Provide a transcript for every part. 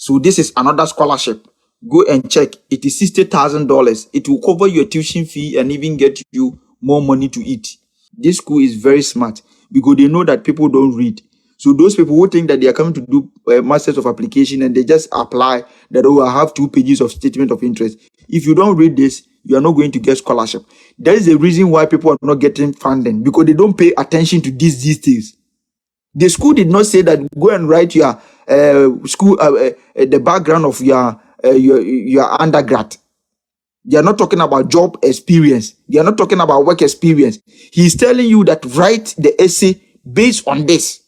So this is another scholarship. Go and check. It is $60,000. It will cover your tuition fee and even get you more money to eat. This school is very smart because they know that people don't read. So those people who think that they are coming to do masters of application and they just apply that, oh, I have 2 pages of statement of interest. If you don't read this, you are not going to get scholarship. That is the reason why people are not getting funding, because they don't pay attention to these details. The school did not say that go and write your the background of your undergrad. They are not talking about job experience. They are not talking about work experience. He's telling you that write the essay based on this.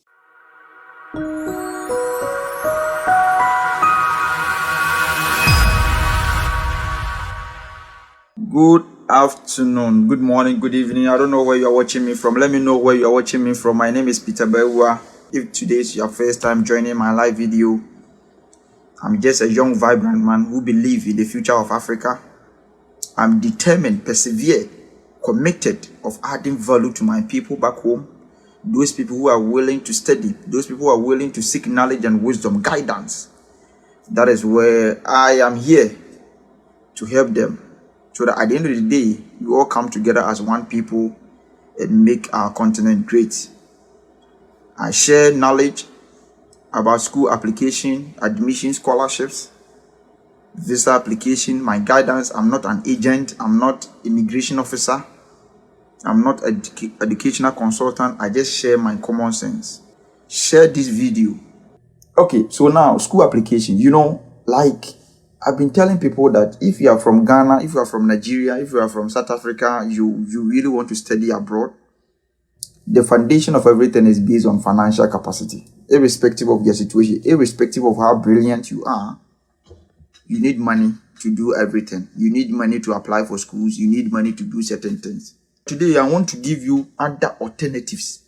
Good afternoon, good morning, good evening. I don't know where you're watching me from. Let me know where you're watching me from. My name is Peter Bewa. If today is your first time joining my live video, I'm just a young, vibrant man who believes in the future of Africa. I'm determined, persevere, committed of adding value to my people back home. Those people who are willing to study, those people who are willing to seek knowledge and wisdom, guidance. That is where I am here to help them, so that at the end of the day, we all come together as one people and make our continent great. I share knowledge about school application, admission, scholarships, visa application, my guidance. I'm not an agent. I'm not immigration officer. I'm not educational consultant. I just share my common sense. Share this video. Okay, so now school application, like I've been telling people that if you are from Ghana, if you are from Nigeria, if you are from South Africa, you really want to study abroad, the foundation of everything is based on financial capacity. Irrespective of your situation, irrespective of how brilliant you are, you need money to do everything. You need money to apply for schools. You need money to do certain things. Today, I want to give you other alternatives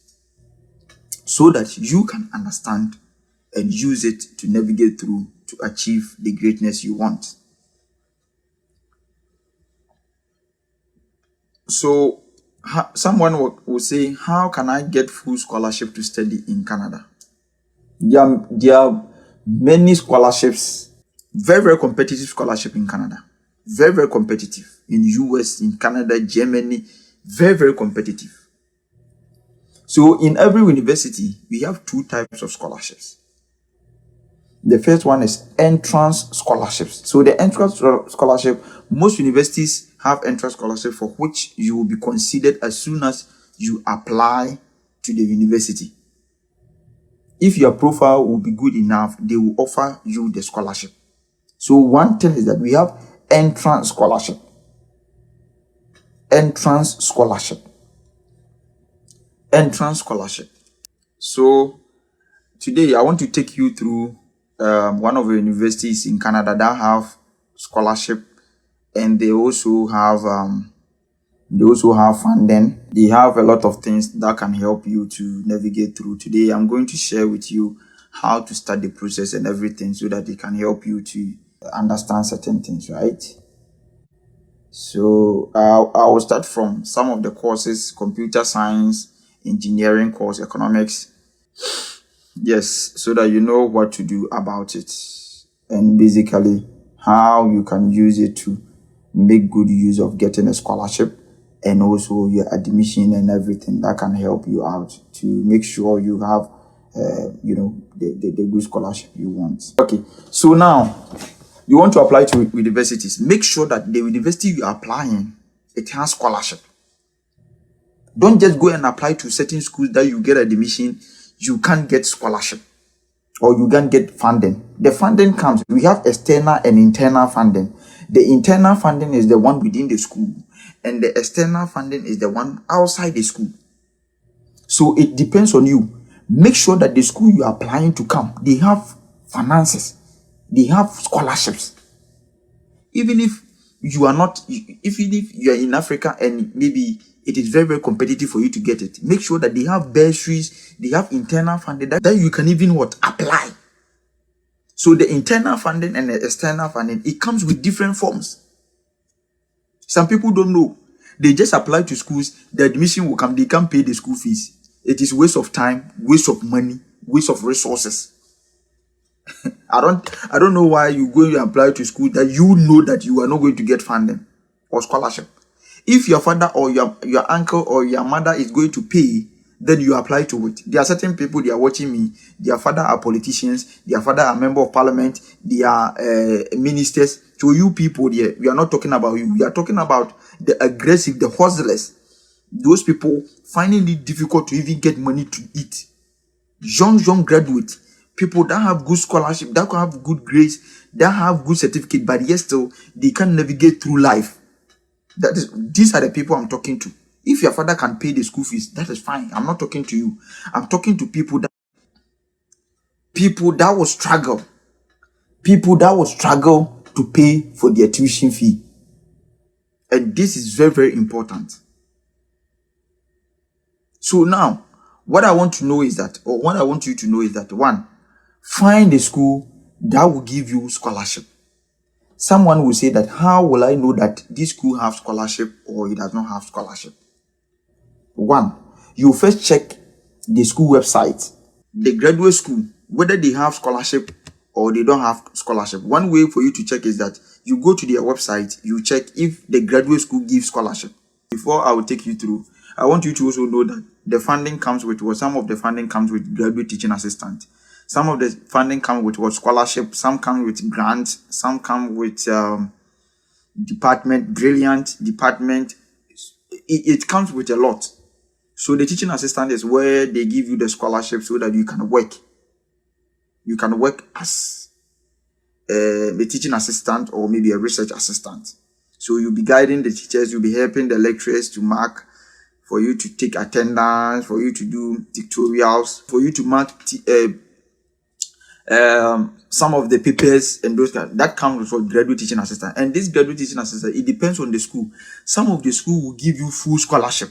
so that you can understand and use it to navigate through to achieve the greatness you want. So someone will say, how can I get full scholarship to study in Canada? There are many scholarships, very, very competitive scholarship in Canada. Very, very competitive. In US, in Canada, Germany, very, very competitive. So in every university, we have 2 types of scholarships. The first one is entrance scholarships. So the entrance scholarship, most universities have entrance scholarship for which you will be considered as soon as you apply to the university. If your profile will be good enough, they will offer you the scholarship. So one thing is that we have entrance scholarship. Entrance scholarship. Entrance scholarship. So today I want to take you through one of the universities in Canada that have scholarship, and they also have funding. They have a lot of things that can help you to navigate through. Today I'm going to share with you how to start the process and everything so that it can help you to understand certain things, right? So I will start from some of the courses: computer science, engineering course, economics. Yes, so that you know what to do about it, and basically how you can use it to make good use of getting a scholarship, and also your admission and everything that can help you out to make sure you have the good scholarship you want. Okay, so now you want to apply to universities. Make sure that the university you are applying, it has scholarship. Don't just go and apply to certain schools that you get admission, you can't get scholarship or you can't get funding. The funding comes, we have external and internal funding. The internal funding is the one within the school, and the external funding is the one outside the school. So it depends on you. Make sure that the school you are applying to come, they have finances, they have scholarships. Even if you are not, even if you are in Africa and maybe it is very, very competitive for you to get it, make sure that they have bursaries, they have internal funding that you can even apply. So the internal funding and the external funding, it comes with different forms. Some people don't know. They just apply to schools, the admission will come, they can't pay the school fees. It is waste of time, waste of money, waste of resources. I don't know why you go and apply to school that you know that you are not going to get funding or scholarship. If your father or your uncle or your mother is going to pay, then you apply to it. There are certain people, they are watching me. Their father are politicians. Their father are member of parliament. They are ministers. So you people, there, we are not talking about you. We are talking about the aggressive, the hustlers. Those people finding it difficult to even get money to eat. Young graduates, people that have good scholarship, that have good grades, that have good certificate, but yet still they can't navigate through life. These are the people I'm talking to. If your father can pay the school fees, that is fine. I'm not talking to you. I'm talking to people that will struggle. People that will struggle to pay for their tuition fee. And this is very, very important. So now, what I want to know is that, or what I want you to know is that, one, find a school that will give you scholarship. Someone will say that, how will I know that this school has scholarship or it does not have scholarship? One, you first check the school website, the graduate school, whether they have scholarship or they don't have scholarship. One way for you to check is that you go to their website, you check if the graduate school gives scholarship. Before I will take you through, I want you to also know that the funding comes with what some of the funding comes with graduate teaching assistant. Some of the funding comes with what scholarship, some come with grants, some come with department, brilliant department. It comes with a lot. So the teaching assistant is where they give you the scholarship so that you can work. You can work as a teaching assistant or maybe a research assistant. So you'll be guiding the teachers, you'll be helping the lecturers to mark, for you to take attendance, for you to do tutorials, for you to mark some of the papers and those kind. That comes with graduate teaching assistant. And this graduate teaching assistant, it depends on the school. Some of the school will give you full scholarship.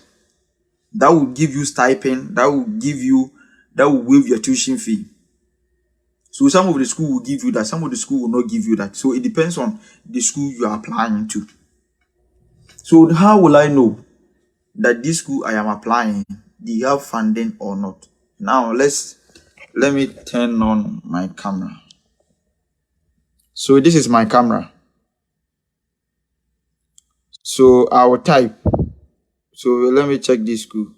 That will give you stipend. That will waive your tuition fee. So some of the school will give you that. Some of the school will not give you that. So it depends on the school you are applying to. So how will I know that this school I am applying, they have funding or not? Now let me turn on my camera. So this is my camera. So I will type. So let me check this school.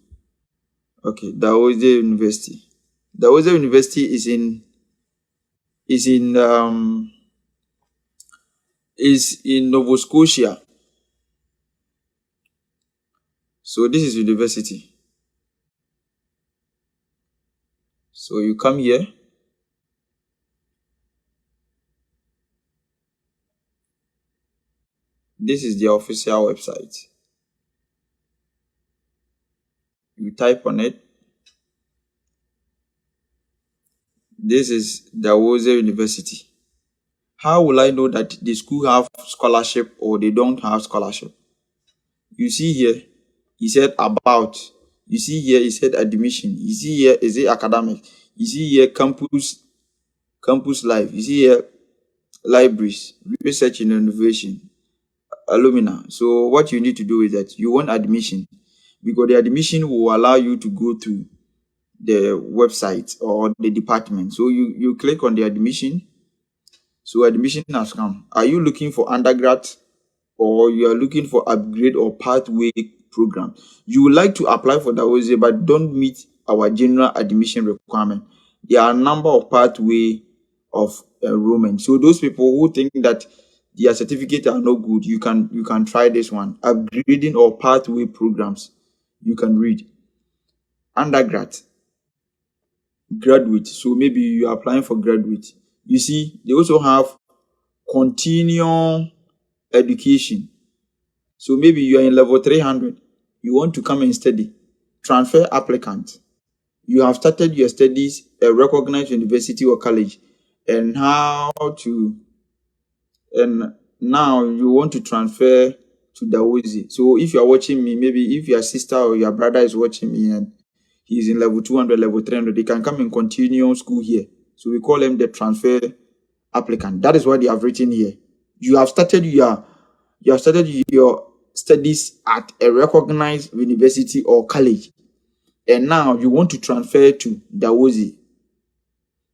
Okay, Dawoze University. Dawoze University is in Nova Scotia. So this is university. So you come here. This is their official website. You type on it. This is Dawoze University. How will I know that the school have scholarship or they don't have scholarship? You see here, he said about. You see here, he said admission. You see here, is it academic? You see here, campus life. You see here, libraries, research and innovation, alumni. So what you need to do is that you want admission, because the admission will allow you to go to the website or the department. So you click on the admission. So admission has come. Are you looking for undergrad or you are looking for upgrade or pathway program? You would like to apply for Dawoze but don't meet our general admission requirement. There are a number of pathway of enrollment. So those people who think that their certificate are no good, you can try this one. Upgrading or pathway programs. You can read undergrad, graduate. So maybe you are applying for graduate. You see, they also have continuing education. So maybe you are in level 300. You want to come and study. Transfer applicant. You have started your studies at a recognized university or college, and now you want to transfer to Dawoze. So if you are watching me, maybe if your sister or your brother is watching me and he's in level 200, level 300, they can come and continue school here. So we call them the transfer applicant. That is what they have written here. You have started your studies at a recognized university or college, and now you want to transfer to Dawoze.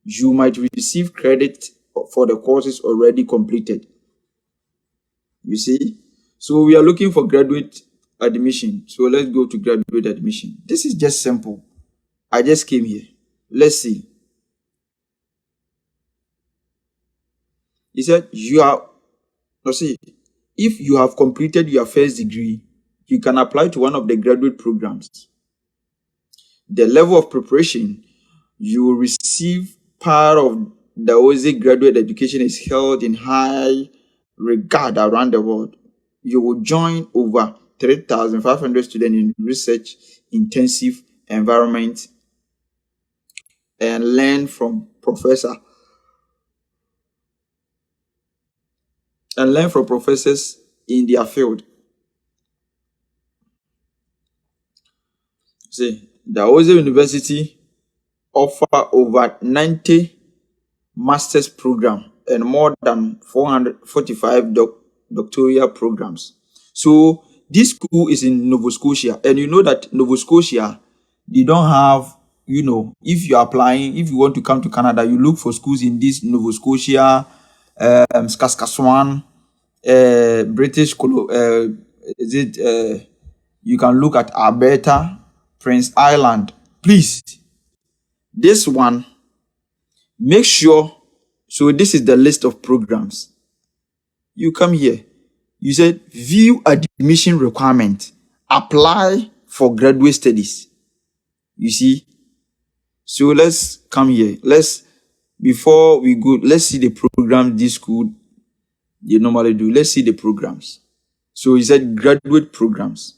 you might receive credit for the courses already completed. You see? So we are looking for graduate admission. So let's go to graduate admission. This is just simple. I just came here. Let's see. He said, if you have completed your first degree, you can apply to one of the graduate programs. The level of preparation you will receive part of the OSE graduate education is held in high regard around the world. You will join over 3,500 students in research intensive environment and learn from professors in their field. See, the OSE University offer over 90 master's program and more than 445 doctoral programs. So this school is in Nova Scotia, and you know that Nova Scotia, they don't have, if you're applying, if you want to come to Canada, you look for schools in this Nova Scotia, Saskatchewan, British Columbia, you can look at Alberta, Prince Island. Please, this one, make sure. So this is the list of programs. You come here. You said view admission requirement. Apply for graduate studies. You see. So let's come here. Before we go, let's see the program this school they normally do. Let's see the programs. So he said graduate programs.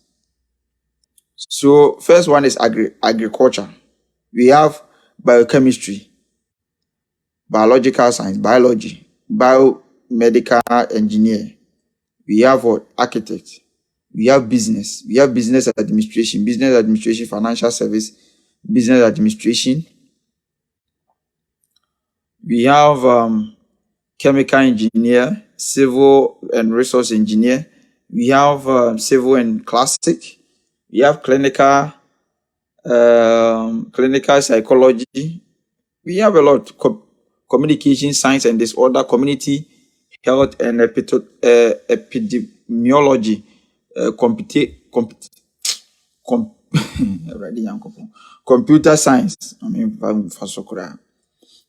So first one is agriculture. We have biochemistry, biological science, biology, biomedical engineer. We have what? Architect. We have business. We have business administration, financial service, business administration. We have chemical engineer, civil and resource engineer. We have civil and classic. We have clinical psychology. We have a lot. Communication science and disorder, community health and epidemiology, computer science,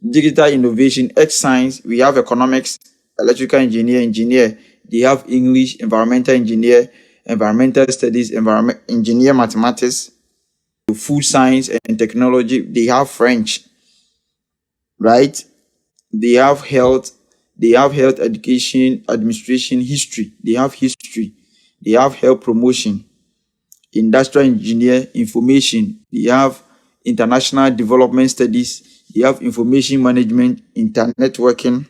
digital innovation, X science. We have economics, electrical engineer. They have English, environmental engineer, environmental studies, engineer, mathematics, food science and technology. They have French, right? They have health. They have health education, administration, history. They have history. They have health promotion, industrial engineer, information. They have international development studies. They have information management, internet networking,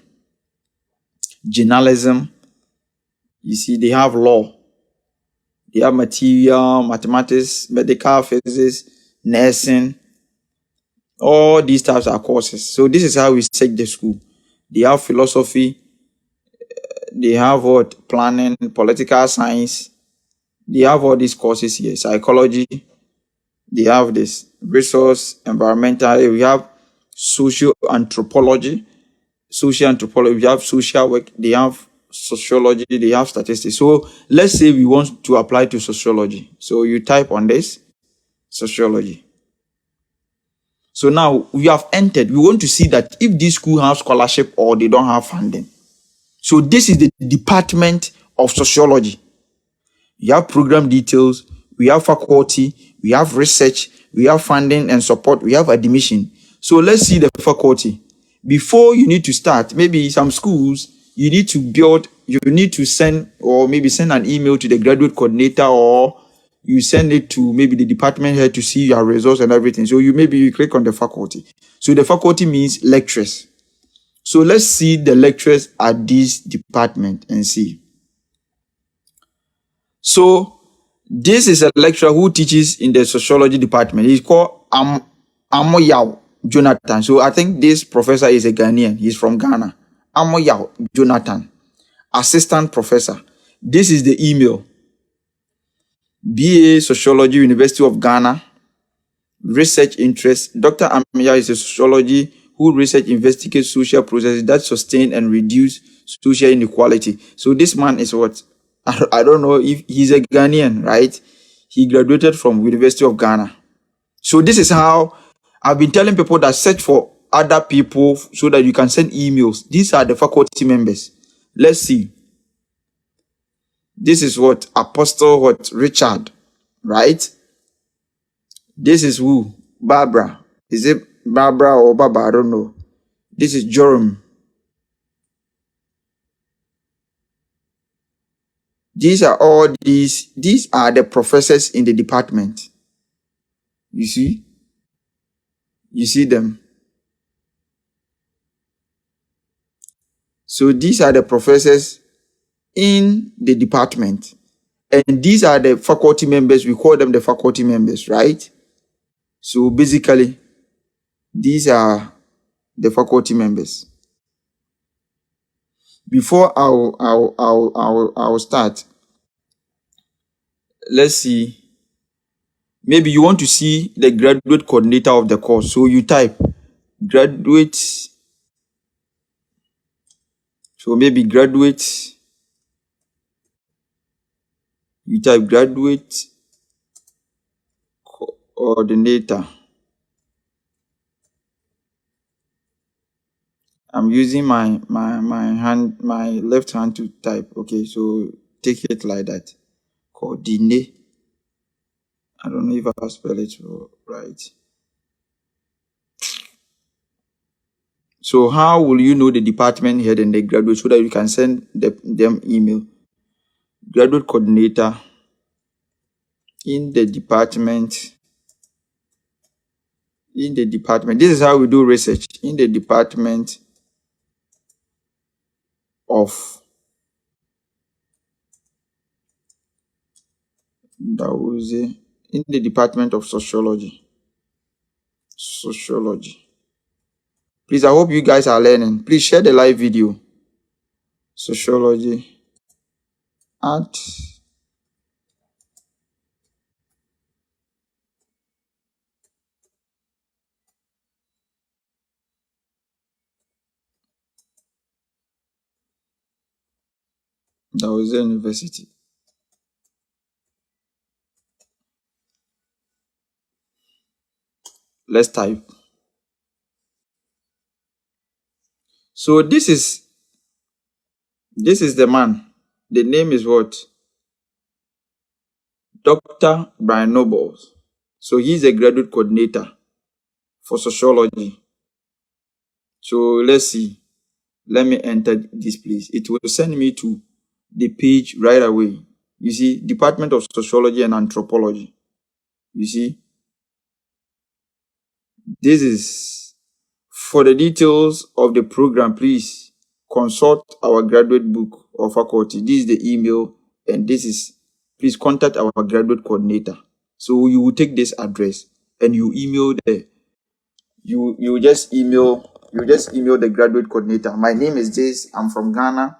journalism. You see, they have law. They have material, mathematics, medical physics, nursing. All these types are courses. So this is how we check the school. They have philosophy. They have what? Planning, political science. They have all these courses here. Psychology. They have this resource, environmental. We have social anthropology. We have social work. They have sociology. They have statistics. So let's say we want to apply to sociology. So you type on this, sociology. So now we have entered. We want to see that if this school has scholarship or they don't have funding. So this is the department of sociology. You have program details. We have faculty. We have research. We have funding and support. We have admission. So let's see the faculty. Before you need to start, maybe some schools, you need to send an email to the graduate coordinator, or you send it to maybe the department head to see your results and everything. So you click on the faculty. So the faculty means lecturers. So let's see the lecturers at this department and see. So this is a lecturer who teaches in the sociology department. He's called Amoyao Jonathan. So I think this professor is a Ghanaian. He's from Ghana. Amoyao Jonathan, assistant professor. This is the email. BA Sociology, University of Ghana. Research interest. Dr. Amaya is a sociology who research investigates social processes that sustain and reduce social inequality. So this man is what? I don't know if he's a Ghanaian, right? He graduated from University of Ghana. So this is how I've been telling people that search for other people so that you can send emails. These are the faculty members. Let's see. This is what? Apostle what? Richard, right? This is who? Barbara. Is it Barbara or Baba? I don't know. This is Joram. These are all these are the professors in the department. You see? You see them. So these are the professors in the department. And these are the faculty members. We call them the faculty members, right? So basically, these are the faculty members. Before I'll start, let's see. Maybe you want to see the graduate coordinator of the course. So you type graduate. So maybe graduate. You type graduate coordinator. I'm using my left hand to type. Okay, so take it like that. Coordinate. I don't know if I spell it right. So how will you know the department head and the graduate so that you can send them email? Graduate coordinator in the department. In the department. This is how we do research. In the department of in the department of sociology. Sociology. Please, I hope you guys are learning. Please share the live video. Sociology at Dawuze University. Let's type. So this is the man. The name is what? Dr. Brian Nobles. So he's a graduate coordinator for sociology. So let's see. Let me enter this place. It will send me to the page right away. You see, Department of Sociology and Anthropology. You see, this is for the details of the program. Please consult our graduate book or faculty. This is the email, and this is, please contact our graduate coordinator. So you will take this address and you email you just email the graduate coordinator. My name is this. I'm from Ghana.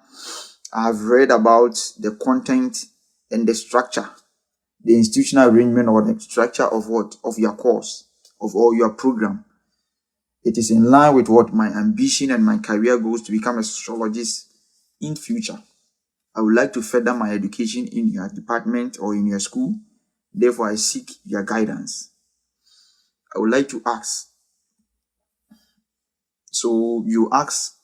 I have read about the content and the structure, the institutional arrangement or the structure of what? Of your course, of all your program. It is in line with what my ambition and my career goals to become a sociologist in future. I would like to further my education in your department or in your school. Therefore, I seek your guidance. I would like to ask. So you ask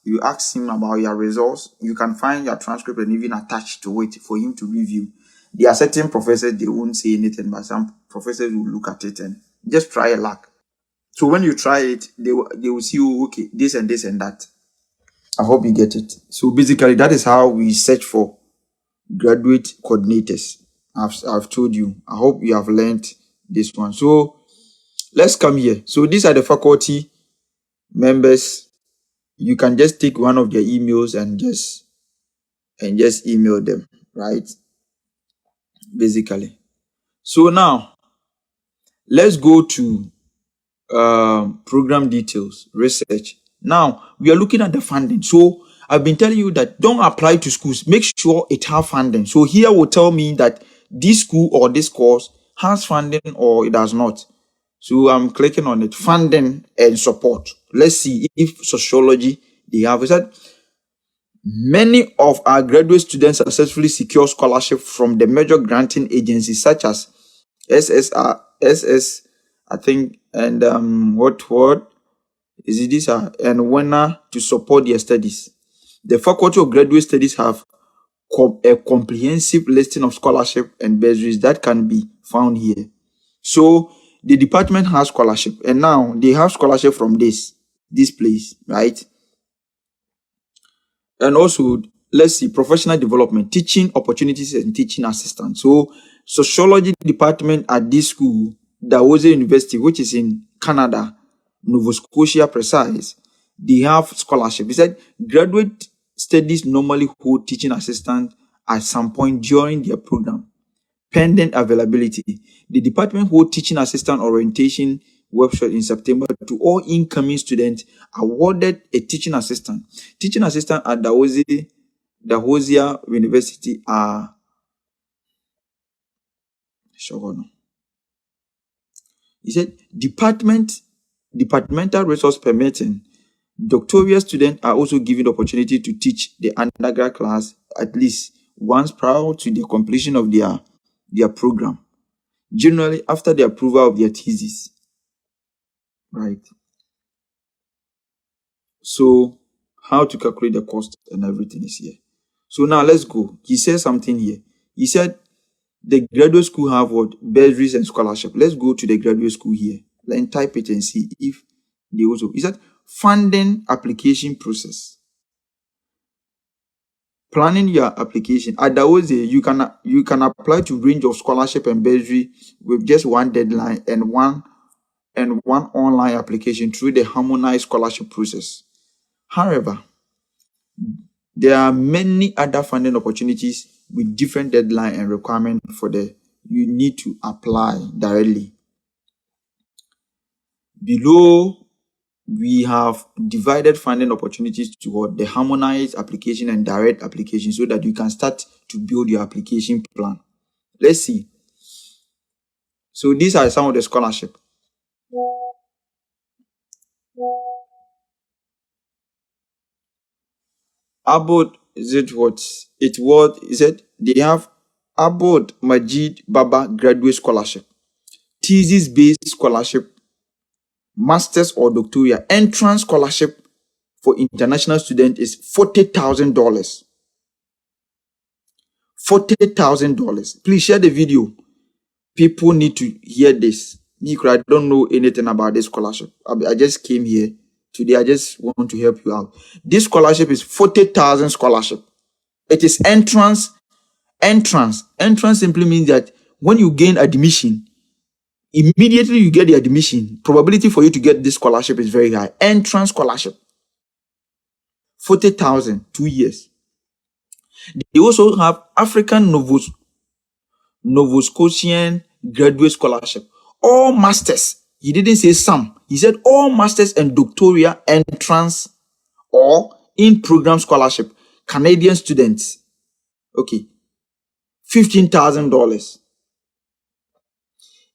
him about your results. You can find your transcript and even attach to it for him to review. There are certain professors, they won't say anything, but some professors will look at it and just try a luck. So when you try it, they will see, oh, okay, this and this and that. I hope you get it. So basically, that is how we search for graduate coordinators. I've told you. I hope you have learned this one. So let's come here. So these are the faculty members. You can just take one of their emails and just email them, right? Basically. So now let's go to program details, research. Now we are looking at the funding. So I've been telling you that don't apply to schools. Make sure it has funding. So here will tell me that this school or this course has funding or it does not. So I'm clicking on it, funding and support. Let's see if sociology they have. Is that many of our graduate students successfully secure scholarship from the major granting agencies such as SSR, SS, I think, and what is it? This and winner to support their studies. The Faculty of Graduate Studies have a comprehensive listing of scholarship and bursaries that can be found here. So the department has scholarship, and now they have scholarship from this place, right? And also, let's see, professional development, teaching opportunities and teaching assistants. So sociology department at this school, Dalhousie University, which is in Canada, Nova Scotia precise, they have scholarship. He said graduate studies normally hold teaching assistant at some point during their program, pending availability. The department hold teaching assistant orientation workshop in September to all incoming students awarded a teaching assistant. Teaching assistant at Dalhousie University are he said departmental resource permitting, doctoral students are also given the opportunity to teach the undergrad class at least once prior to the completion of their program, generally after the approval of their thesis. Right. So how to calculate the cost and everything is here. So now let's go. He says something here. He said the graduate school have what? Bursaries and scholarship. Let's go to the graduate school here. Then type it and see if they also. He said funding application process. Planning your application. At Dalhousie, you can apply to range of scholarship and bursary with just one deadline and one online application through the harmonized scholarship process. However, there are many other funding opportunities with different deadline and requirement for the you need to apply directly. Below, we have divided funding opportunities toward the harmonized application and direct application so that you can start to build your application plan. Let's see. So these are some of the scholarship. Abod, is it what? Is it they have Abod Majid Baba Graduate Scholarship, thesis based scholarship, master's or doctoral. Entrance scholarship for international student is $40,000. $40,000. Please share the video. People need to hear this. Me, I don't know anything about this scholarship. I just came here today. I just want to help you out. This scholarship is 40,000 scholarship. It is entrance. Entrance simply means that when you gain admission, immediately you get the admission. Probability for you to get this scholarship is very high. Entrance scholarship. 40,000, 2 years. They also have African Nova Scotian graduate scholarship. All masters. He didn't say some. He said all masters and doctoral entrance or in-program scholarship. Canadian students. Okay. $15,000.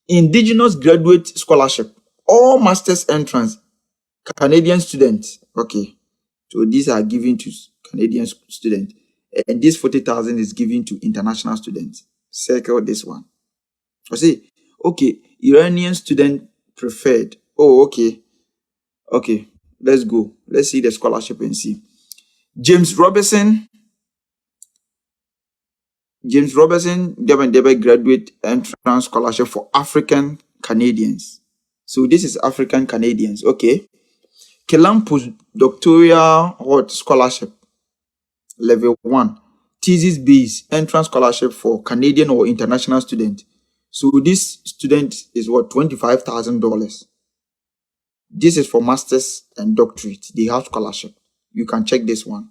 Indigenous graduate scholarship. All masters entrance. Canadian students. Okay. So these are given to Canadian students. And this 40,000 is given to international students. Circle this one. I see. Okay. Iranian student preferred. Oh, okay. Okay. Let's go. Let's see the scholarship and see. James Robertson, Devon graduate entrance scholarship for African Canadians. So this is African Canadians. Okay. Kelam postdoctoral scholarship, level 1, thesis based entrance scholarship for Canadian or international student. So this student is what? $25,000. This is for masters and doctorate. They have scholarship. You can check this one.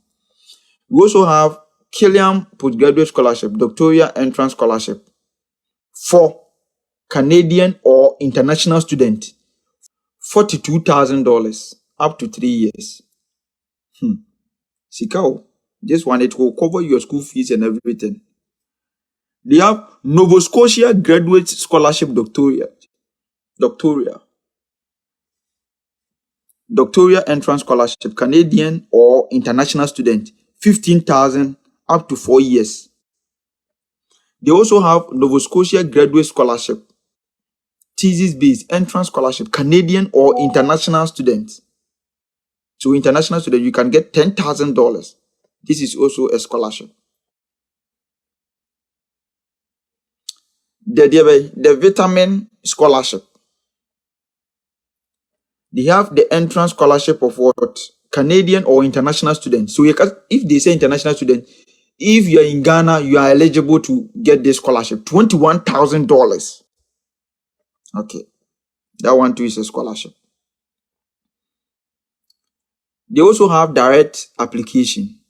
We also have Killian postgraduate scholarship, doctoral entrance scholarship for Canadian or international student. $42,000 up to 3 years. Sikao, this one, it will cover your school fees and everything. They have Nova Scotia graduate scholarship doctoral. doctoral entrance scholarship, Canadian or international student, 15,000 up to 4 years. They also have Nova Scotia graduate scholarship, thesis-based entrance scholarship, Canadian or international students. So international student, you can get $10,000. This is also a scholarship. The vitamin scholarship. They have the entrance scholarship of what? Canadian or international student. So if they say international student, if you're in Ghana, you are eligible to get this scholarship, $21,000. Okay, that one too is a scholarship. They also have direct application.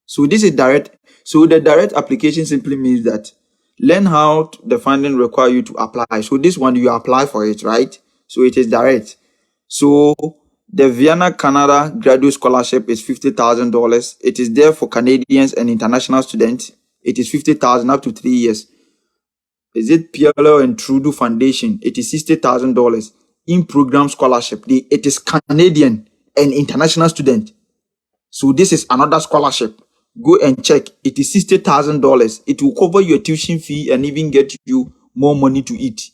So this is direct. So the direct application simply means that learn how the funding require you to apply. So this one you apply for it, right? So it is direct. So the Vienna, Canada graduate scholarship is $50,000. It is there for Canadians and international students. It is $50,000 up to 3 years. Is it Pierre and Trudeau Foundation? It is $60,000 in program scholarship. It is Canadian and international student. So this is another scholarship. Go and check. It is $60,000. It will cover your tuition fee and even get you more money to eat.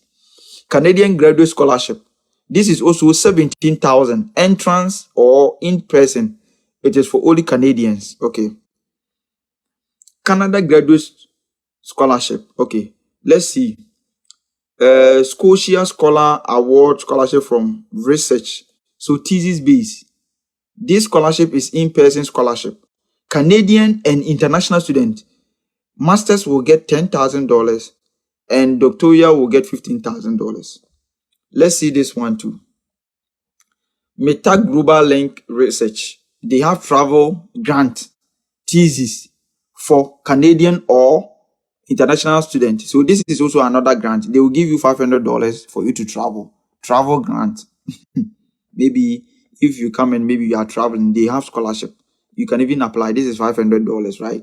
Canadian graduate scholarship. This is also 17,000 entrance or in person. It is for only Canadians. Okay. Canada graduate scholarship. Okay. Let's see. Scotia Scholar Award scholarship from research. So thesis based. This scholarship is in-person scholarship. Canadian and international student. Masters will get $10,000 and doctoral will get $15,000. Let's see this one too. Meta Global Link Research. They have travel grant thesis for Canadian or international students. So this is also another grant. They will give you $500 for you to travel. Travel grant. Maybe if you come and maybe you are traveling, they have scholarship. You can even apply. This is $500, right?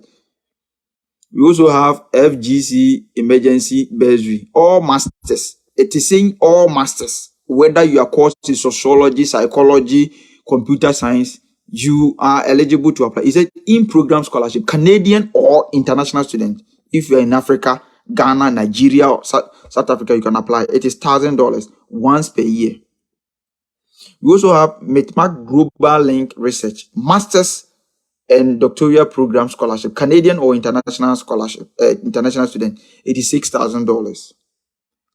We also have FGC emergency bursary, all masters. It is saying all masters, whether your course is sociology, psychology, computer science, you are eligible to apply. It said in program scholarship, Canadian or international student. If you're in Africa, Ghana, Nigeria, or South Africa, you can apply. It is $1,000 once per year. We also have Meta Global Link Research, masters and doctoral program scholarship, Canadian or international scholarship, international student, it is $6,000.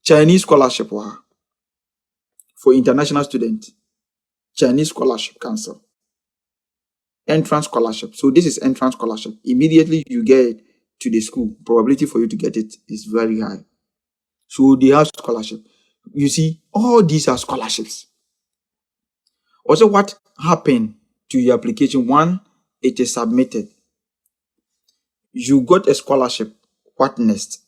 Chinese scholarship, wow, for international student, Chinese scholarship cancel. Entrance scholarship. So this is entrance scholarship. Immediately you get to the school, probability for you to get it is very high. So they have scholarship. You see, all these are scholarships. Also, what happened to your application? One, it is submitted. You got a scholarship. What next?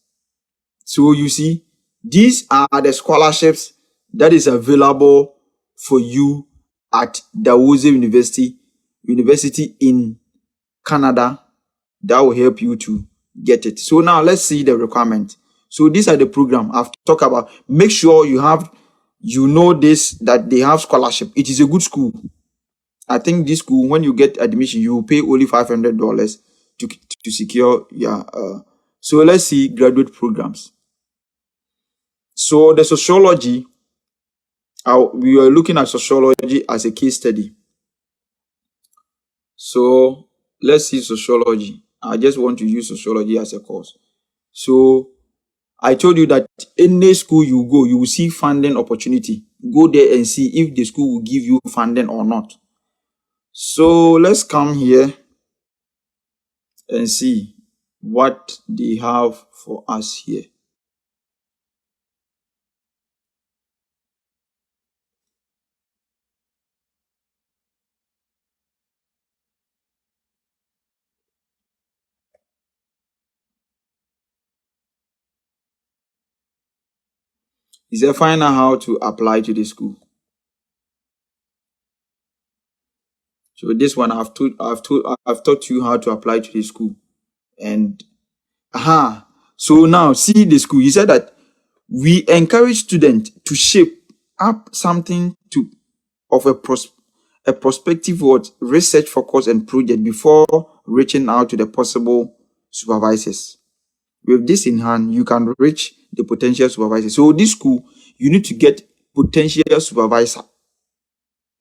So you see, these are the scholarships that is available for you at Dalhousie University in Canada. That will help you to get it. So now let's see the requirement. So these are the program I've talked about. Make sure you know this, that they have scholarship. It is a good school. I think this school, when you get admission, you will pay only $500 to secure your. So let's see graduate programs. So the sociology, we are looking at sociology as a case study. So let's see sociology. I just want to use sociology as a course. So I told you that any school you go, you will see funding opportunity. Go there and see if the school will give you funding or not. So let's come here and see what they have for us here. Is a find out how to apply to the school. So this one I've taught you how to apply to the school. And so now see the school. He said that we encourage students to shape up something of a prospective what research focus and project before reaching out to the possible supervisors. With this in hand, you can reach the potential supervisor. So this school, you need to get potential supervisor.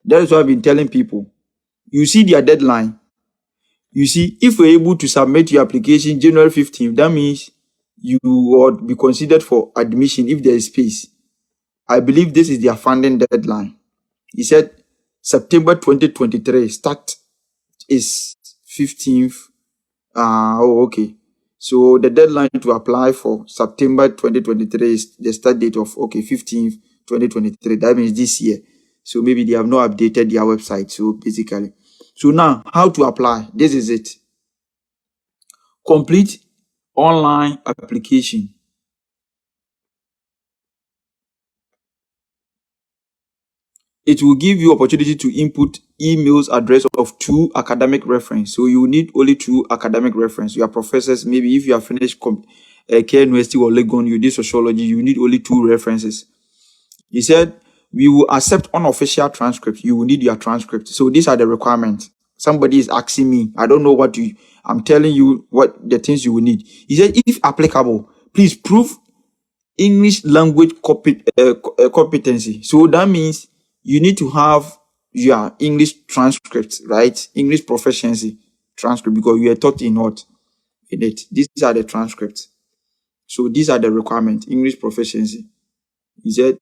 That is what I've been telling people. You see their deadline. You see, if you're able to submit your application January 15th, that means you would be considered for admission if there is space. I believe this is their funding deadline. He said September 2023, start is 15th. Okay. So the deadline to apply for September 2023 is the start date of 15th 2023. That means this year. So maybe they have not updated their website. So basically, so now how to apply? This is it. Complete online application. It will give you opportunity to input emails address of 2 academic reference. So you need only 2 academic reference. Your professors, maybe if you have finished Care University or Legon, you did sociology, you need only 2 references. He said, we will accept unofficial transcripts. You will need your transcript. So these are the requirements. Somebody is asking me, I don't know what I'm telling you what the things you will need. He said, if applicable, please prove English language competency. So that means you need to have your English transcript, right? English proficiency transcript, because you are taught in what? In it. These are the transcripts. So these are the requirements. English proficiency. He said,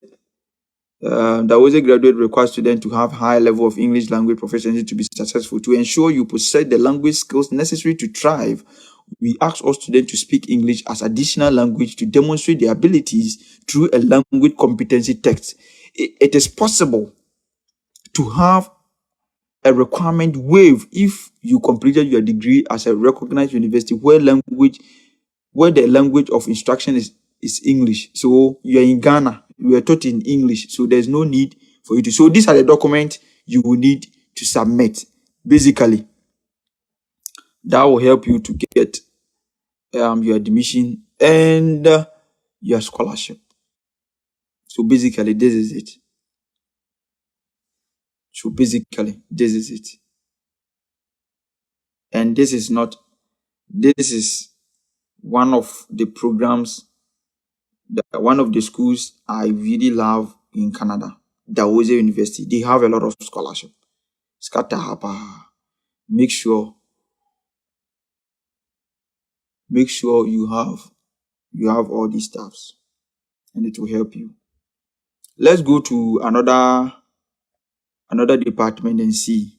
the OSE graduate requires students to have high level of English language proficiency to be successful. To ensure you possess the language skills necessary to thrive, we ask all students to speak English as additional language to demonstrate their abilities through a language competency test. It is possible to have a requirement waived if you completed your degree as a recognized university where the language of instruction is English. So you are in Ghana, you are taught in English, so there's no need for you to. So these are the documents you will need to submit. Basically, that will help you to get your admission and your scholarship. So basically, this is it. And this is one of the programs, one of the schools I really love in Canada, the OSE University. They have a lot of scholarship. Make sure you have all these stuffs, and it will help you. Let's go to another department and see.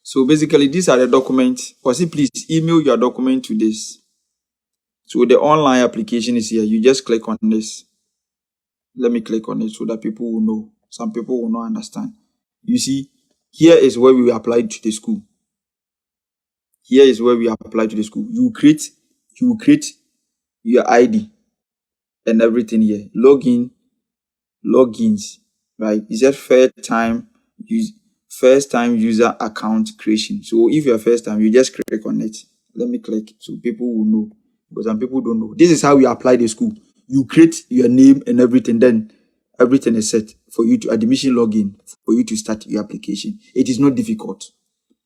So basically, these are the documents. Please email your document to this. So the online application is here. You just click on this. Let me click on it so that people will know. Some people will not understand. You see, here is where we applied to the school. Here is where we apply to the school. You create your ID and everything here. Logins, right? It's just first time user account creation. So if you're first time, you just click on it. Let me click so people will know, because some people don't know. This is how we apply the school. You create your name and everything, then everything is set for you to admission login, for you to start your application. It is not difficult.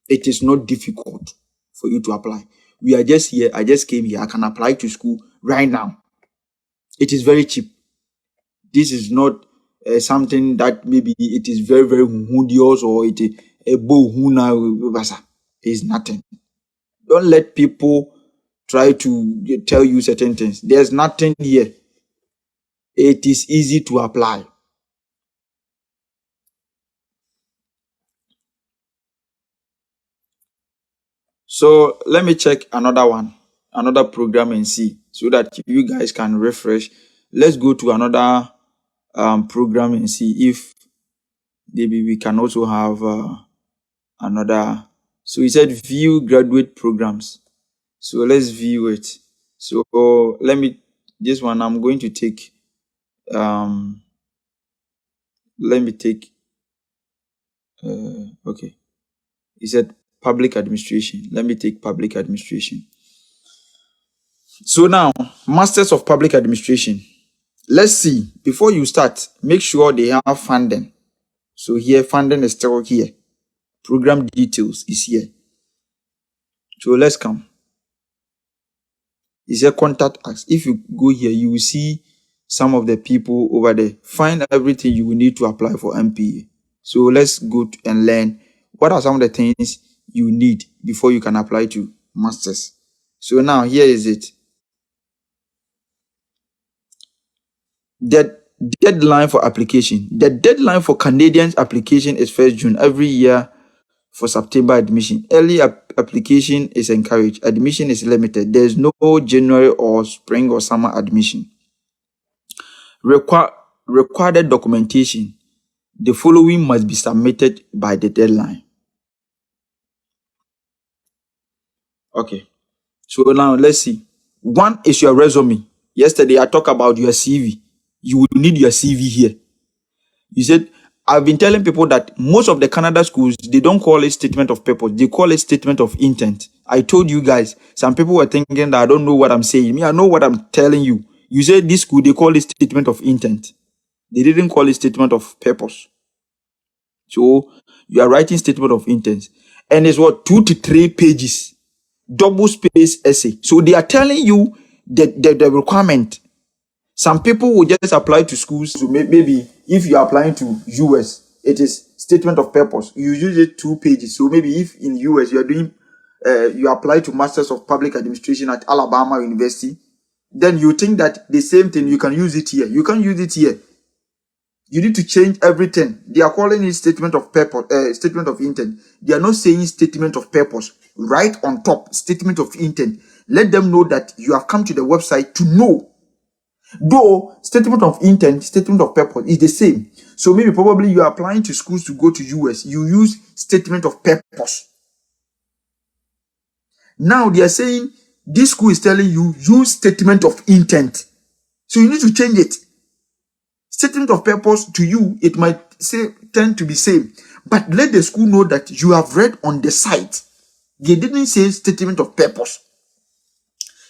It is not difficult for you to apply. We are just here. I just came here. I can apply to school right now. It is very cheap. This is not something that maybe it is very, very hundious or it is a bohuna. It's nothing. Don't let people try to tell you certain things. There's nothing here. It is easy to apply. So let me check another program and see, so that you guys can refresh. Let's go to another program and see if maybe we can also have another. So he said view graduate programs. So let's view it. So let me, this one I'm going to take, let me take, okay. He said public administration. Let me take public administration. So now, Masters of Public Administration. Let's see, before you start, make sure they have funding. So here, funding is still here. Program details is here. So let's come. It says contact us. If you go here, you will see some of the people over there. Find everything you will need to apply for MPA. So let's go and learn what are some of the things you need before you can apply to Masters. So now here is it. The deadline for application. The deadline for Canadians application is 1st June every year for September admission. Early application is encouraged. Admission is limited. There is no January or spring or summer admission. Required documentation. The following must be submitted by the deadline. Okay. So now let's see. One is your resume. Yesterday I talked about your CV. You will need your CV here. You said, I've been telling people that most of the Canada schools, they don't call it statement of purpose. They call it statement of intent. I told you guys, some people were thinking that I don't know what I'm saying. Me, I know what I'm telling you. You said this school, they call it statement of intent. They didn't call it statement of purpose. So you are writing statement of intent. And it's what, 2 to 3 pages, double space essay. So they are telling you the requirement. Some people will just apply to schools. So maybe if you are applying to US, it is statement of purpose. You use it 2 pages. So maybe if in US you are doing, you apply to Masters of Public Administration at Alabama University, then you think that the same thing, you can use it here. You can't use it here. You need to change everything. They are calling it statement of purpose, statement of intent. They are not saying statement of purpose. Right on top, statement of intent. Let them know that you have come to the website to know. Though statement of intent, statement of purpose is the same. So maybe probably you are applying to schools to go to US. You use statement of purpose. Now they are saying this school is telling you use statement of intent. So you need to change it. Statement of purpose to you, it might tend to be same. But let the school know that you have read on the site. They didn't say statement of purpose.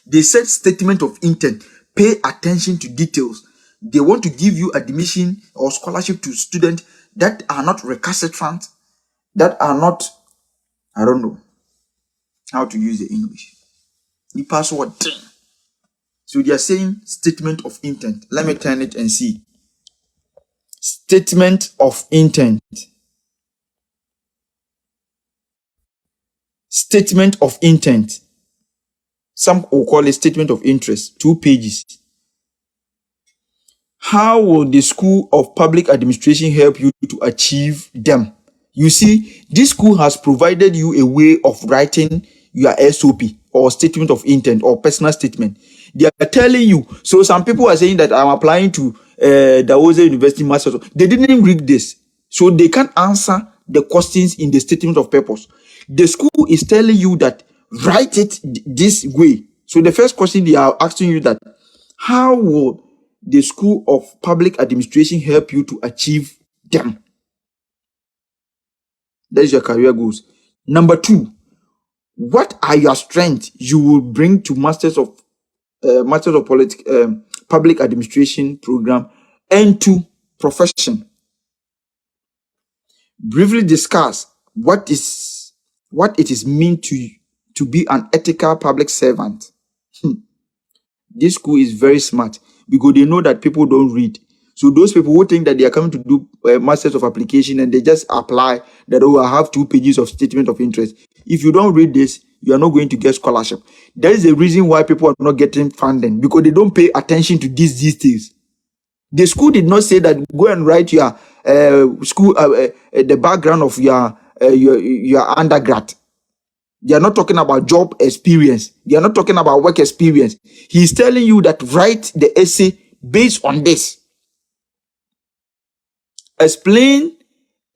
They said statement of intent. Pay attention to details. They want to give you admission or scholarship to students that are not recalcitrant, that are not, I don't know how to use the English. The password. So they are saying statement of intent. Let me turn it and see. Statement of intent. Statement of intent. Some will call it statement of interest. 2 pages. How will the School of Public Administration help you to achieve them? You see, this school has provided you a way of writing your SOP or statement of intent or personal statement. They are telling you. So some people are saying that I'm applying to the Oze University Masters. They didn't read this. So they can't answer the questions in the statement of purpose. The school is telling you that write it this way. So the first question they are asking you that, how will the School of Public Administration help you to achieve them? That is your career goals. Number 2, what are your strengths you will bring to Masters of Public Administration program and to profession? Briefly discuss what it is mean to be an ethical public servant. This school is very smart because they know that people don't read. So those people who think that they are coming to do Masters of Application and they just apply that, oh, I have 2 pages of statement of interest. If you don't read this, you are not going to get scholarship. That is the reason why people are not getting funding, because they don't pay attention to these things. The school did not say that go and write your the background of your undergrad. They are not talking about job experience. They are not talking about work experience. He is telling you that write the essay based on this. Explain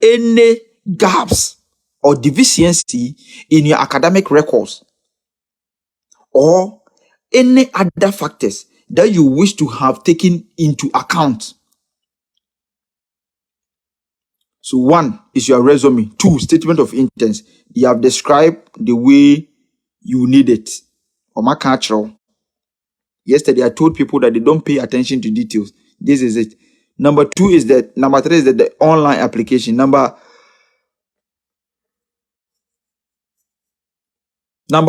any gaps or deficiency in your academic records, or any other factors that you wish to have taken into account. So 1 is your resume. 2, statement of intents. You have described the way you need it. Or my cultural. Yesterday I told people that they don't pay attention to details. This is it. Number 3 is that the online application. Number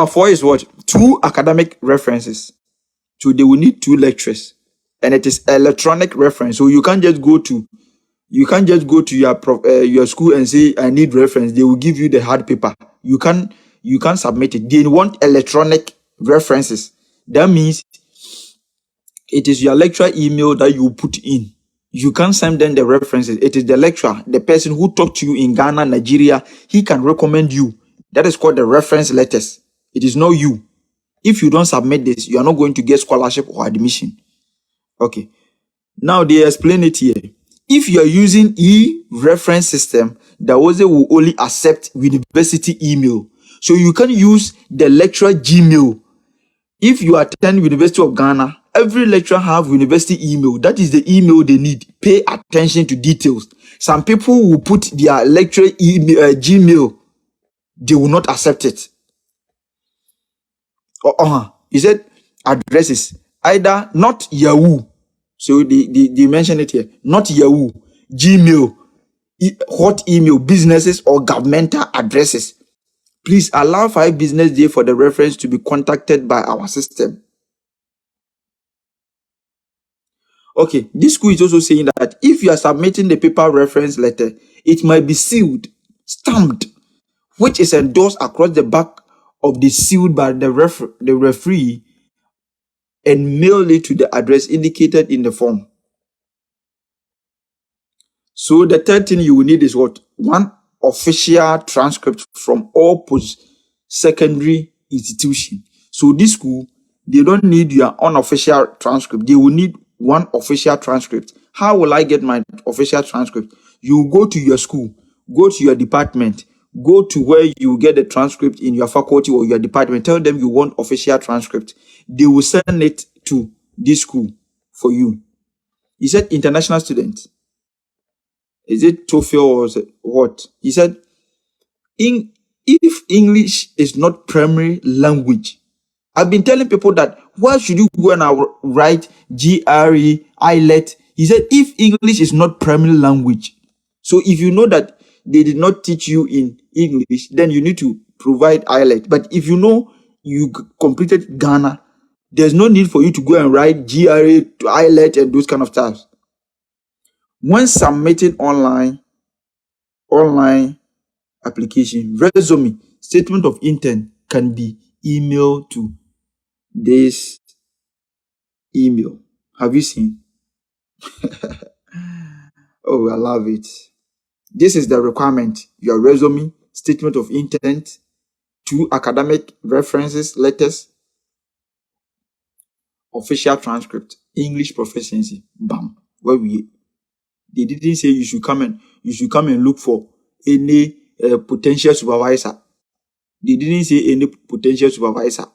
4 is what? 2 academic references. So they will need 2 lectures, and it is electronic reference. So you can't just go to your school and say I need reference. They will give you the hard paper. You can't submit it. They want electronic references. That means it is your lecturer email that you put in. You can't send them the references. It is the lecturer, the person who talked to you in Ghana, Nigeria. He can recommend you. That is called the reference letters. It is not you. If you don't submit this, you are not going to get scholarship or admission. Okay. Now they explain it here. If you are using e-reference system, the WOSE will only accept university email. So you can use the lecturer Gmail. If you attend University of Ghana, every lecturer have university email. That is the email they need. Pay attention to details. Some people will put their lecturer email, Gmail. They will not accept it. He said addresses, either not Yahoo. So they mention it here. Not Yahoo, Gmail, hot email, businesses or governmental addresses. Please allow 5 business days for the reference to be contacted by our system. Okay, this school is also saying that if you are submitting the paper reference letter, it might be sealed, stamped, which is endorsed across the back of the sealed by the referee, and mail it to the address indicated in the form. So the third thing you will need is what? 1 official transcript from all post-secondary institution. So this school, they don't need your unofficial transcript. They will need 1 official transcript. How will I get my official transcript? You go to your school, go to your department, go to where you get the transcript in your faculty or your department. Tell them you want official transcript. They will send it to this school for you. He said international students. Is it TOEFL or is it what? He said, if English is not primary language, I've been telling people that why should you go and write GRE, IELTS? He said, if English is not primary language, so if you know that they did not teach you in English, then you need to provide IELTS. But if you know you completed Ghana, there's no need for you to go and write GRE, IELTS, and those kind of stuff. When submitting online application, resume, statement of intent can be emailed to this email. Have you seen? Oh, I love it. This is the requirement. Your resume, statement of intent, 2 academic references, letters, official transcript, English proficiency. Bam. They didn't say you should come and look for any potential supervisor. They didn't say any potential supervisor.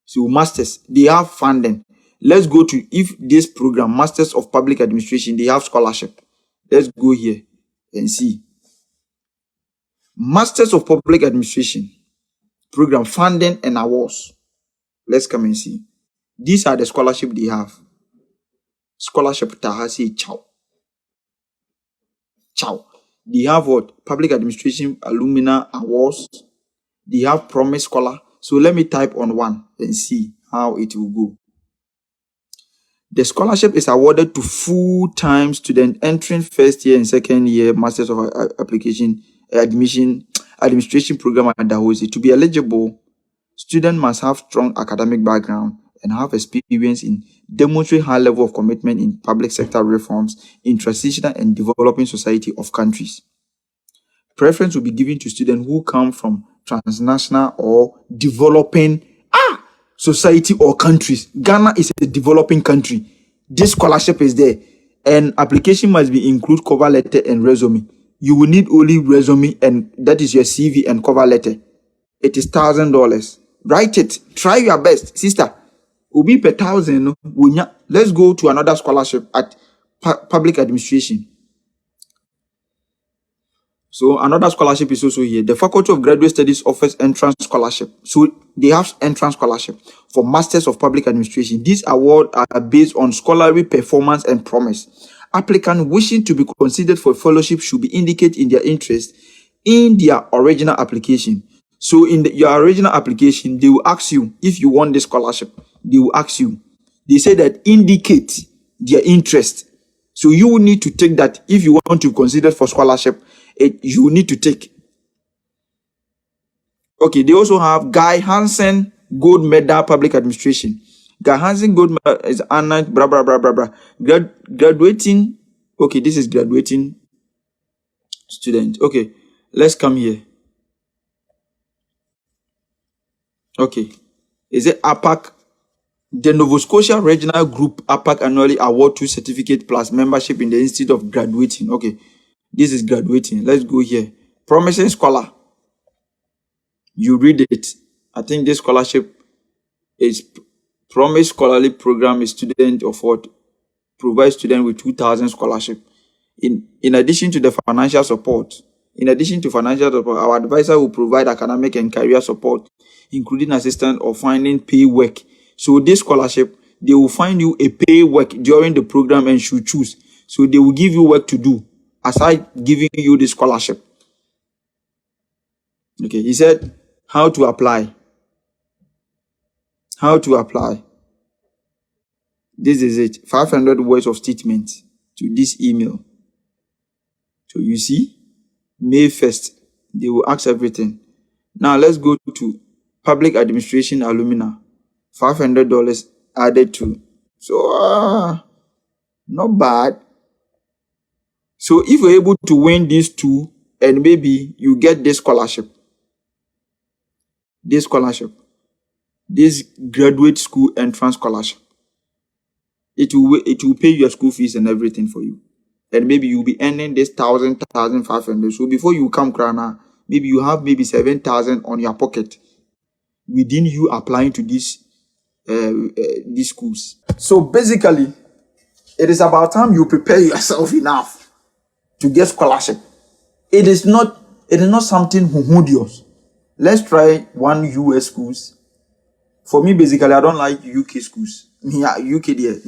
So masters, they have funding. Let's go to, if this program, Masters of Public Administration, they have scholarship. Let's go here and see. Masters of Public Administration program, funding and awards. Let's come and see. These are the scholarship they have. Scholarship Tahasi Chow. They have what? Public Administration Alumni Awards. They have Promise Scholar. So let me type on one and see how it will go. The scholarship is awarded to full-time student entering first year and second year Masters of Administration program at Dahomey. To be eligible, student must have strong academic background and have experience in demonstrate high level of commitment in public sector reforms in transitional and developing society of countries. Preference will be given to students who come from transnational or developing society or countries. Ghana is a developing country. This scholarship is there, and application must be include cover letter and resume. you will need only resume, and that is your CV and cover letter. It is $1,000. Write it. Try your best, sister. Ubi per thousand. Let's go to another scholarship at public administration. So another scholarship is also here. The Faculty of Graduate Studies offers entrance scholarship. So they have entrance scholarship for Masters of Public Administration. These awards are based on scholarly performance and promise. Applicants wishing to be considered for fellowship should be indicate in their interest in their original application. So in your original application, they will ask you if you want this scholarship. They will ask you. They say that indicate their interest. So you will need to take that if you want to be considered for scholarship. You need to take. Okay, they also have Guy Hansen Gold Medal Public Administration. Guy Hansen Gold Medal is honored, blah, blah, blah, blah, blah. Graduating. Okay, this is graduating student. Okay, let's come here. Okay, is it APAC? The Nova Scotia Regional Group APAC annually award 2 certificate plus membership in the Institute of Graduating. Okay, this is graduating. Let's go here. Promising scholar. You read it. I think this scholarship is Promise Scholarly Program. Is student of what provides student with 2,000 scholarship. In addition to the financial support. In addition to financial support, our advisor will provide academic and career support, including assistance or finding pay work. So this scholarship, they will find you a pay work during the program and should choose. So they will give you work to do aside giving you the scholarship. Okay, he said how to apply. How to apply. This is it. 500 words of statement to this email. So you see, May 1st, they will ask everything. Now let's go to public administration alumni. $500 added to. So, not bad. So if you're able to win these two, and maybe you get this scholarship, this graduate school entrance scholarship, it will pay your school fees and everything for you. And maybe you'll be earning this 1,500. So before you come, Krana, maybe you have maybe 7,000 on your pocket within you applying to these schools. So basically, it is about time you prepare yourself enough to get scholarship. It is not something humodious. Let's try one US schools. For me, basically, I don't like UK schools. Yeah, UK there,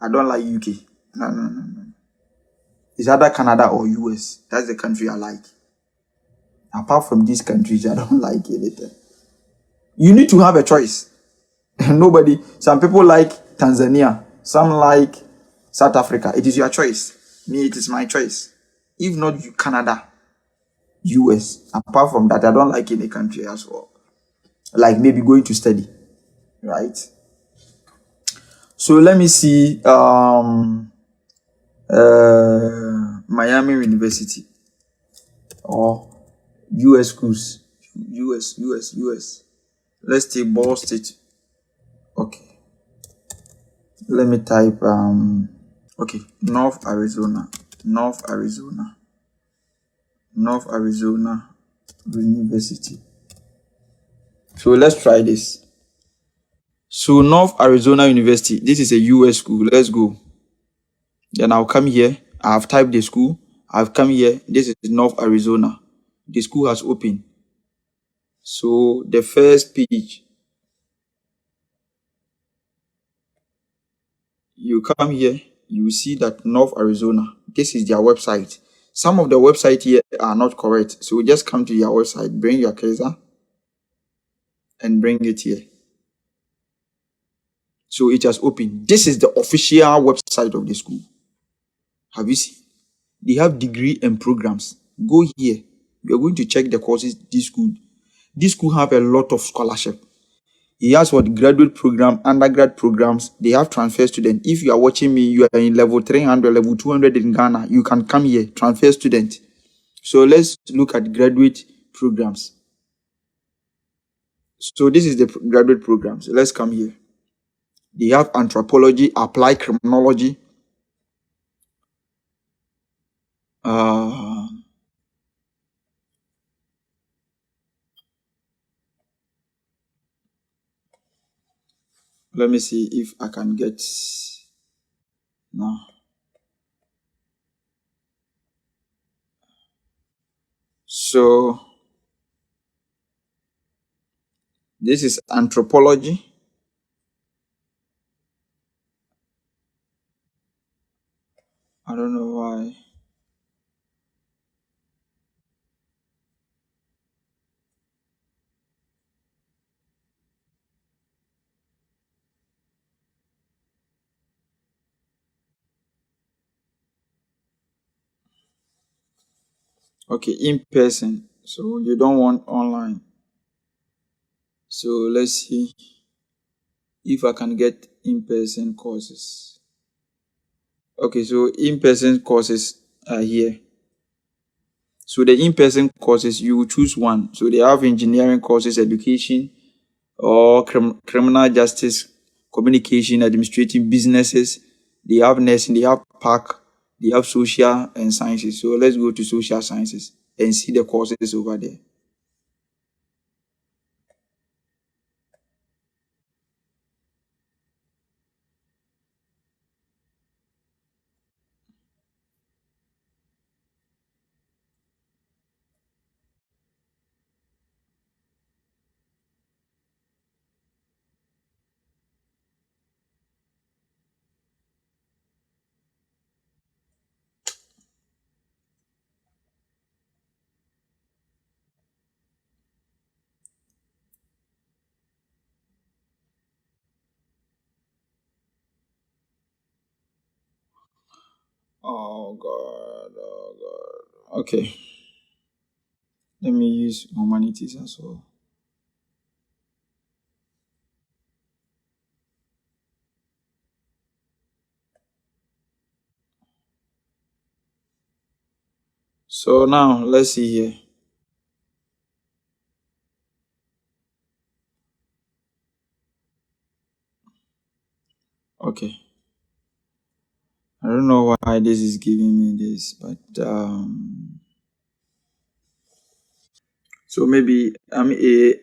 I don't like UK. No. It's either Canada or US. That's the country I like. Apart from these countries, I don't like anything. You need to have a choice. Some people like Tanzania. Some like South Africa. It is your choice. Me, it is my choice. If not you, Canada, US. Apart from that, I don't like any country as well. Like maybe going to study. Right? So let me see. Miami University or US schools. US. Let's take Ball State. Okay. Let me type okay, North Arizona University. So let's try this. So North Arizona University, this is a US school. Let's go. Then I'll come here. I have typed the school. I've come here. This is North Arizona. The school has opened. So the first page, you come here, you see that North Arizona. This is their website. Some of the websites here are not correct. So just come to your website, bring your cursor, and bring it here. So it has opened. This is the official website of the school. Have you seen? They have degree and programs. Go here. We are going to check the courses this school. This school have a lot of scholarship. He has what graduate program, undergrad programs. They have transfer student. If you are watching me, you are in level 300, level 200 in Ghana. You can come here, transfer student. So let's look at graduate programs. So this is the graduate program. So let's come here. They have anthropology, applied criminology, Uh, let me see if I can get now. So this is anthropology. I don't know why. Okay, in person. So you don't want online. So let's see if I can get in-person courses. Okay, so in-person courses are here. So the in-person courses, you will choose one. So they have engineering courses, education, or criminal justice, communication, administrative, businesses. They have nursing, they have park, they have social and sciences. So let's go to social sciences and see the courses over there. Oh God, oh God. Okay, let me use humanities as well. So now let's see here. Okay, I don't know why this is giving me this, but so maybe I'm a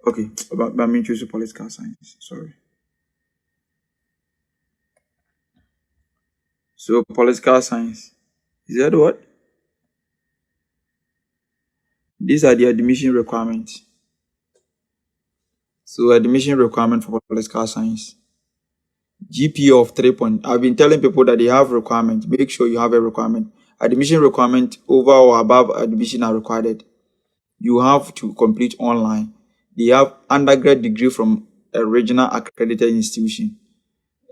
okay, but I'm interested in political science. Sorry. So political science. Is that what? These are the admission requirements. So admission requirement for political science. GPA of 3 point. I've been telling people that they have requirement. Make sure you have a requirement. Admission requirement over or above admission are required. You have to complete online. They have undergrad degree from a regional accredited institution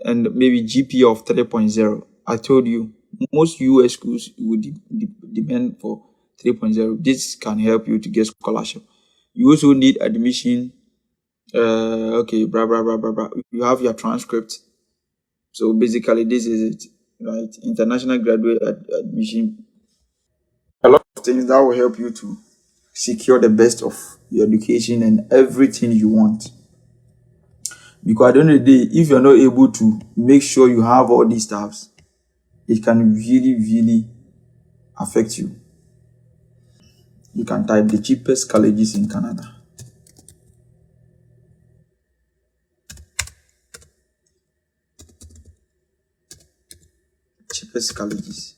and maybe GPA of 3.0. I told you, most US schools would demand for 3.0. This can help you to get scholarship. You also need admission. Okay, blah blah blah blah blah. You have your transcript. So basically, this is it, right? International graduate admission. A lot of things that will help you to secure the best of your education and everything you want. Because at the end of the day, if you're not able to make sure you have all these stuffs, it can really, really affect you. You can type the cheapest colleges in Canada. Cheapest colleges.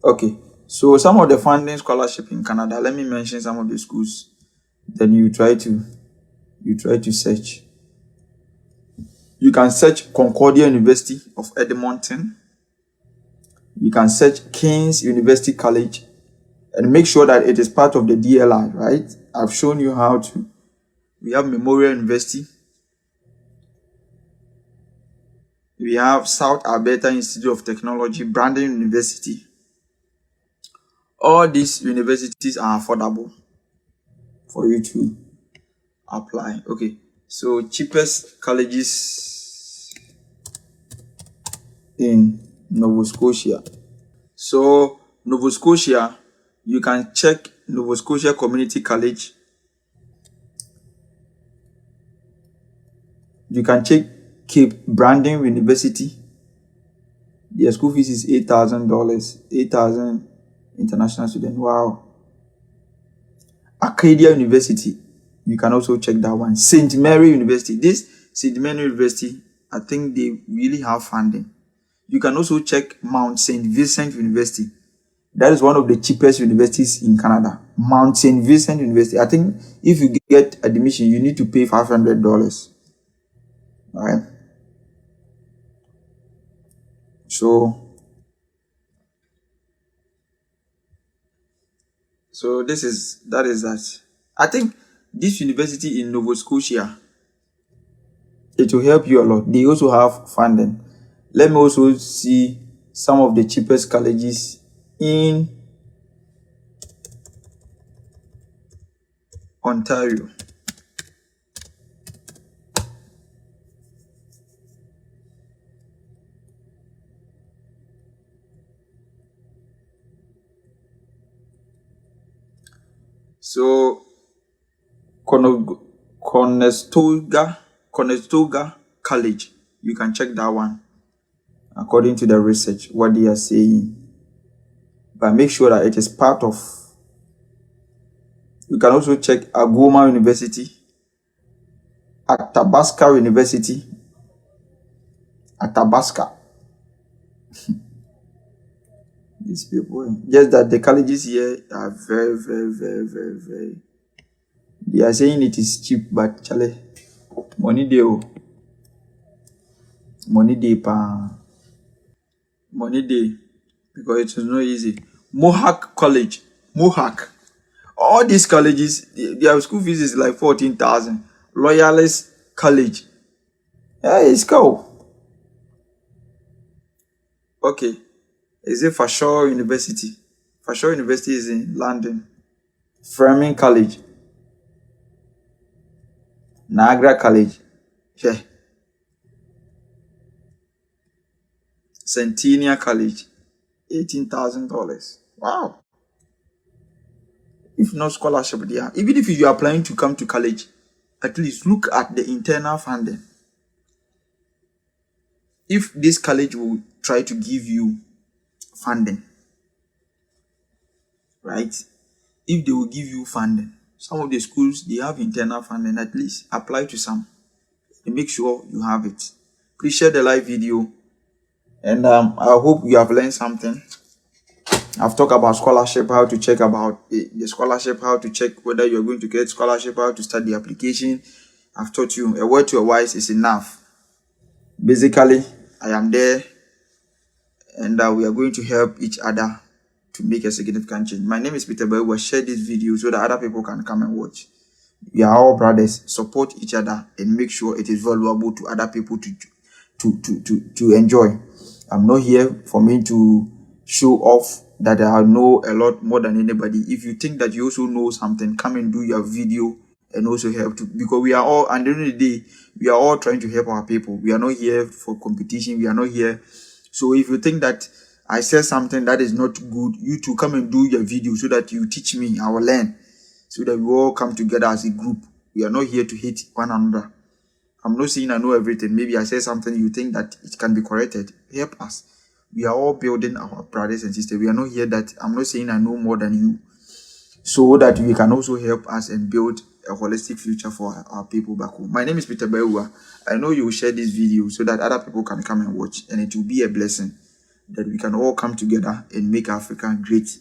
Okay. So some of the funding scholarship in Canada, let me mention some of the schools. Then you try to search. You can search Concordia University of Edmonton. You can search King's University College and make sure that it is part of the DLI, right? I've shown you how to. We have Memorial University. We have South Alberta Institute of Technology, Brandon University. All these universities are affordable for you to apply. Okay, so cheapest colleges in Nova Scotia. So Nova Scotia, you can check Nova Scotia Community College. You can check Cape Brandon University. Their school fees is $8,000. 8,000 international student. Wow. Acadia University. You can also check that one. St. Mary University. This St. Mary University, I think they really have funding. You can also check Mount St. Vincent University. That is one of the cheapest universities in Canada. Mount St. Vincent University. I think if you get admission, you need to pay $500. All right. So that is that. I think this university in Nova Scotia, it will help you a lot. They also have funding. Let me also see some of the cheapest colleges in Ontario. So Conestoga College, you can check that one according to the research, what they are saying. But make sure that it is part of. You can also check Agoma University, Athabasca University, Athabasca. These people, just that the colleges here are very, very, very, very, very. They are saying it is cheap, but Charlie, money day, money day, money day, because it is not easy. Mohawk College, Mohawk. All these colleges, their school fees is like 14,000. Loyalist College, yeah, it's cool. Okay, is it Fashaw University? Fashaw University is in London. Fleming College, Niagara College, yeah. Centennial College, $18,000. Wow. If not scholarship there, even if you are planning to come to college, at least look at the internal funding. If this college will try to give you funding, right? If they will give you funding, some of the schools, they have internal funding, at least apply to some and make sure you have it. Please share the live video, and I hope you have learned something. I've talked about scholarship, how to check about the scholarship, how to check whether you're going to get scholarship, how to start the application. I've taught you a word to a wise is enough. Basically, I am there, and we are going to help each other to make a significant change. My name is Peter Boy. We'll share this video so that other people can come and watch. We are all brothers. Support each other and make sure it is valuable to other people to enjoy. I'm not here for me to show off that I know a lot more than anybody. If you think that you also know something, come and do your video and also help to, because we are all, at the end of the day, we are all trying to help our people. We are not here for competition. We are not here. So if you think that I said something that is not good, you too come and do your video so that you teach me, I will learn, so that we all come together as a group. We are not here to hate one another. I'm not saying I know everything. Maybe I say something you think that it can be corrected. Help us. We are all building our brothers and sisters. We are not here that I'm not saying I know more than you, so that we can also help us and build a holistic future for our people back home. My name is Peter Bewa. I know you will share this video so that other people can come and watch, and it will be a blessing that we can all come together and make Africa great.